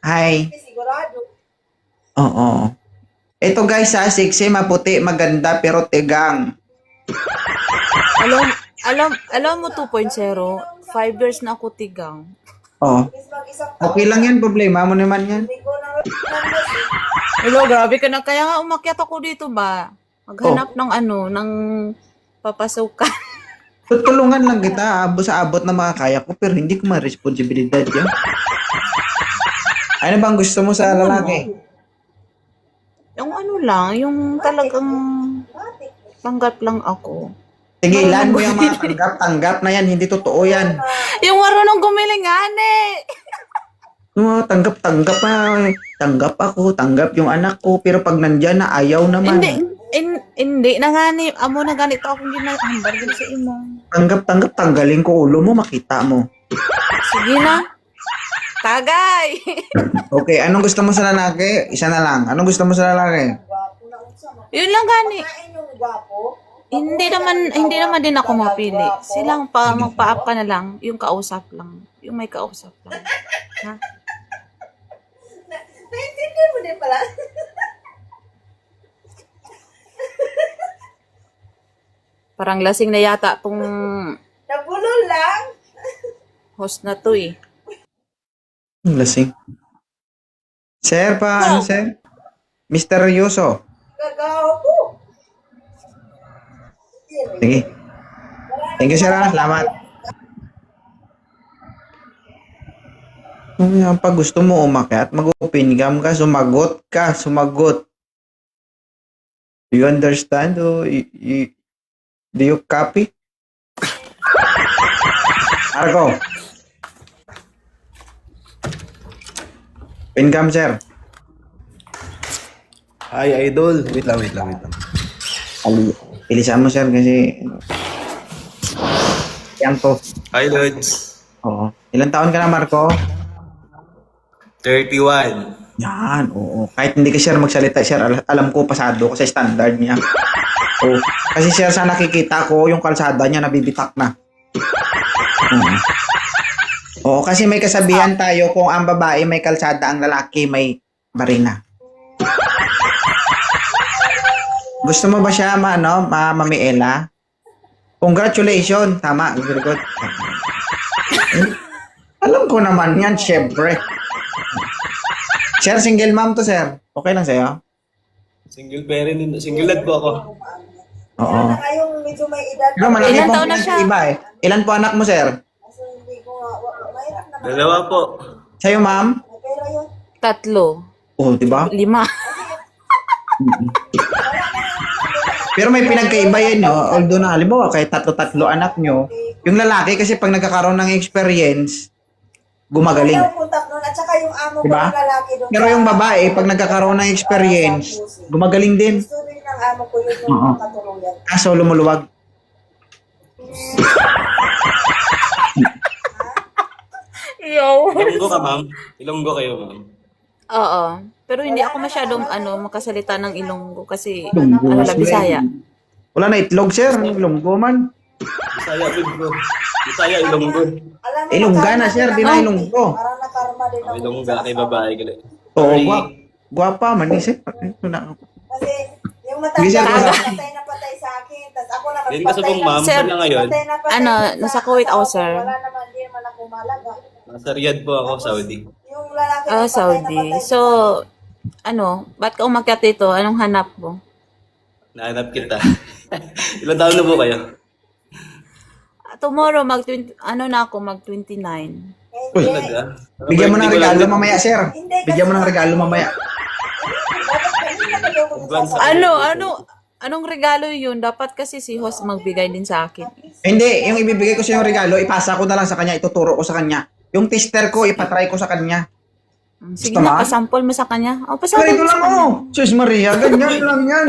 Hi. Sigurado. Oo. Ito guys ha, sexy, maputi, maganda, pero tigang. Alam mo 2.0, 5 years na ako tigang. Oh. Okay lang yan, problema mo naman yan. Hello, grabe ka na. Kaya nga umakyat ako dito ba? Maghanap ng ng papasukan. Tutulungan lang kita sa abot na makakaya ko, pero hindi ko ma-responsibilidad yan. Ano bang gusto mo sa lalaki? Yung lang, yung talagang tanggap lang ako. Tigilan mo yung mga tanggap na yan, hindi totoo yan. Yung marunong gumilingani. Tanggap na. Tanggap ako, tanggap yung anak ko, pero pag nandyan na, ayaw naman. Hindi na nga ni, amo na ganito akong ginahambar din sa imo. Tanggap, tanggalin ko ulo mo, makita mo. Sige na. Tagay! Okay, anong gusto mo sa lalaki? Isa na lang. Anong gusto mo sa lalaki? Yun lang gani. Kain yung gwapo. Hindi naman din ako mapili. Silang magpa-up ka na lang, yung kausap lang. Yung may kausap lang. Ha? Naintindihan mo din pala. Parang lasing na yata tong Nabulol lang. host na to eh. Lasing. Sir pa, ano sir? Mr. Yuso. Gagawa ko. Sige. Thank you sir ha. Salamat. Pag gusto mo umakyat, mag-open cam ka, sumagot. Do you understand? Do you copy? Argo. Open cam sir. Hi, idol. Wait lang. Pilisan mo sir kasi yan to. Hi, Lods. Oo. Ilang taon ka na Marco? 31. Yan, oo. Kahit hindi ka sir magsalita, sir, alam ko pasado kasi standard niya. Oo. Kasi sir, sa nakikita ko, yung kalsada niya nabibitak na. Oo, kasi may kasabihan tayo kung ang babae may kalsada, ang lalaki may barina. Gusto mo ba siya, Mamiela? Congratulations. Tama, very good. Alam ko naman yan, syempre. Sir, single mom to, sir. Okay lang sa'yo? Single parent, single dad po ako. Oo. Na ngayong medyo may edad. Pero malaki Ilan pong taon na siya? pinag-iba eh. Ilan po anak mo, sir? Kasi hindi ko nga, mahirap naman. Dalawa po. Sa'yo, ma'am? May pera yun. 3, Oo, di ba? 5. Pero may pinagkaiba yan, no? Although na, halimbawa, kahit tatlo anak nyo, yung lalaki kasi pag nagkakaroon ng experience, gumagaling. Ayaw kontak nun. At saka yung amo ko Diba? yung lalaki doon. Pero yung babae, pag nagkakaroon ng experience, gumagaling din. Gusto rin ng amo ko yun Oo. yung katulungan. Kaso lumuluwag. Ilonggo ka, ma'am. Ilonggo kayo, ma'am. Oo. Pero hindi ako masyadong makasalita ng Ilonggo kasi Ilonggo, Bisaya. Wala na itlog, sir. Ilonggo man. Bisaya, Ilonggo. Bisaya, Ilonggo. Alam mo, Ilongga na, sir. Di na ilonggo. parang nakarma din ako. Ilongga kay babae gali. Oo, guwapa man. Sir. Ito na. Kasi yung Sige, sir, matanda, basta. patay na patay sa akin. Tapos ako naman, Din kasi pong ma'am, Sir, saan na ngayon? patay na patay sa nasa Kuwait ako, asawa ko. sir. Wala naman, di naman ako malaga. Nasa Riyadh po ako, Saudi. Yung lalaki na patay na Saudi. patay So, ba't ka umakyat dito? Anong hanap mo? Nahanap kita. Ilang taon na po kayo? Tomorrow, mag-29. Uy, Talaga? bigyan mo ng Birthday ko lang regalo din. mamaya, sir. Bigyan mo ng regalo mamaya. Advance ako. Anong regalo yun? Dapat kasi si host magbigay din sa akin. Hindi, yung ibibigay ko sa yung regalo, ipasa ko na lang sa kanya, ituturo ko sa kanya. Yung tester ko, ipatry ko sa kanya. Sige Gusto na, mo? pasample mo sa kanya. Pero Pasample ito mo sa lang, kanya. Sus Maria, ganyan lang yan.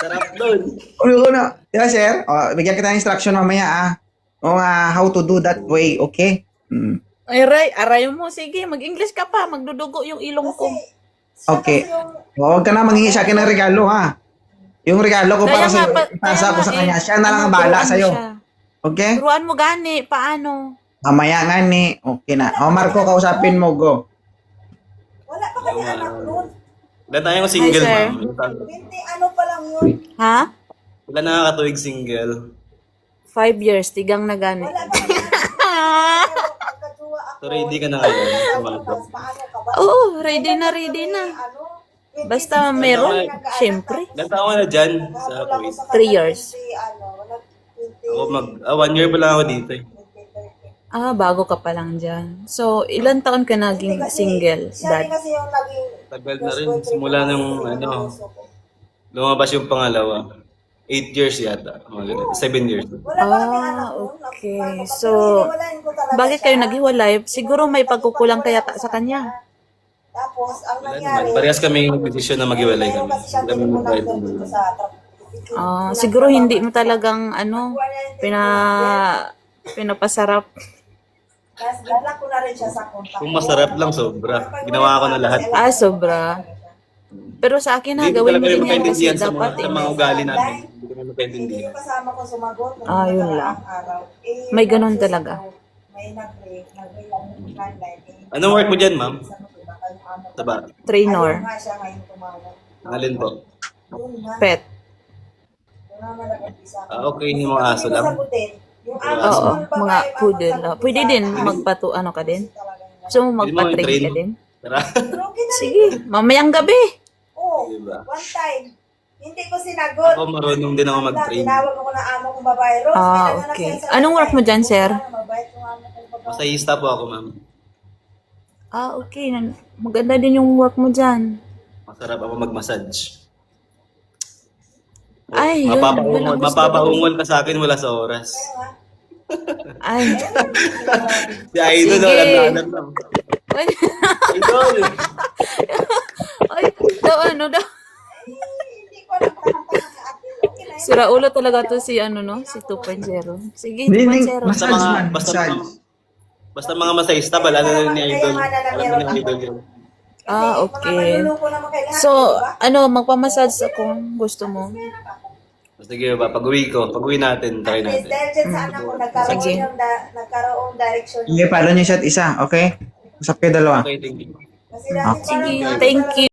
Sarap doon. Ulo na. Yeah, sir. Bigyan kita ng instruction mamaya, how to do that way, okay? Ay, aray mo. Sige, mag-English ka pa. Magdudugo yung ilong ko. Okay. Huwag ka na manghingi sa akin ng regalo, ha? Yung regalo ko para sa ipasa ko sa kanya. Siya na lang ang bahala sa'yo. Okay? Turuan mo gani. Paano? Mamaya nga ni. Okay na. O, Marco, kausapin mo. Go. Wala pa kami anak nun. Ilan tayong single, Hi, sir. ma'am? 20 ano pa lang yun. Ha? Ilan nakakatuwig single? 5 years, tigang na gani. Wala pa kami anak. Pero pagkatuwa ako. So, ready ka na ngayon? Tapos paano ka ba? Oo, ready na, ready na. Ano? Basta meron, syempre. Ilan taon ka na dyan sa Kuwait? 3 years. Ako 1 year pa lang ako dito eh. Ah, bago ka pa lang dyan. So, ilan taon ka naging single, Siya dad? rin kasi yung naging Tagal na rin. Simula nung lumabas yung pangalawa. 8 years yata. Mga ganun. 7 years. wala pa kami anak nun. okay. Paano ka? So, Pero hiniwalayan ko talaga Bakit siya. kayo naghiwalay? Siguro may pagkukulang kaya sa kanya. Tapos, ang Wala nangyari, naman. Parehas kami yung desisyon na maghiwalay meron kami. kasi siyang Kami teleponan mag-drive doon ng dito bulan. sa Siguro hindi mo talagang pinapasarap. Tapos, dala ko na rin siya sa kontak. Kung masarap lang, sobra. Ginawa ko na lahat. Ah, sobra. Pero sa akin na, Hindi ko gawin talaga mo yung din yan kasi magkaintindihan sa dapat mga ugali namin. Hindi ko Hindi magkaintindihan. yung kasama ko sumagot. nung Ah, yun nakaraang lang. araw. May ganun talaga. May nag-break lang yung landline. Anong work mo dyan, ma'am? Sa ba? Trainor, Ayun nga siya ngayon tumawag. Alin po? Yun nga. pet. Yun nga nag-umpisa. Okay, yung mga aso lang. Yung Oo, mga poodle. Pwede din ano ka din? Gusto mo magpa-train ka din? Tara. Sige, mamayang gabi. Oo, Diba? one time. Hindi ko sinagot. Ako marunong din ako mag-train. Tinawag ako na amo kong babae. Rose, Ah, may nanganak okay. yan sa Anong work mo dyan, sir? Mabait yung amo kong babae. Masahista po ako, ma'am. Ah, okay. Maganda din yung work mo dyan. Masarap ako mag-massage. Ay, yun ang gusto ko. Mapapaungol ka sa akin wala sa oras. Ay. Si Idol, Sige. alam lang. Ay, Idol! ay, ano daw. Hindi ko alam tanong-tanong sa akin. Okay na yun. Sira ulo talaga to si si 2.0. Sige, Hindi, 2.0. Basta Massage mga, man, massage. basta mga masahista, wala na ni Idol. Alam na ni Idol yun. Ah, Mga okay. maluloko naman kailangan, So, di ba? magpamassage ako. Gusto mo? Sige ba, pag-uwi natin, try At least natin. dahil dyan sa anak ko, nagkaroon Sige. nagkaroon direction. Sige, follow niyo isa't isa. Okay? Usap kayo dalawa. Okay, thank you. Kasi dati Sige, parang- thank you.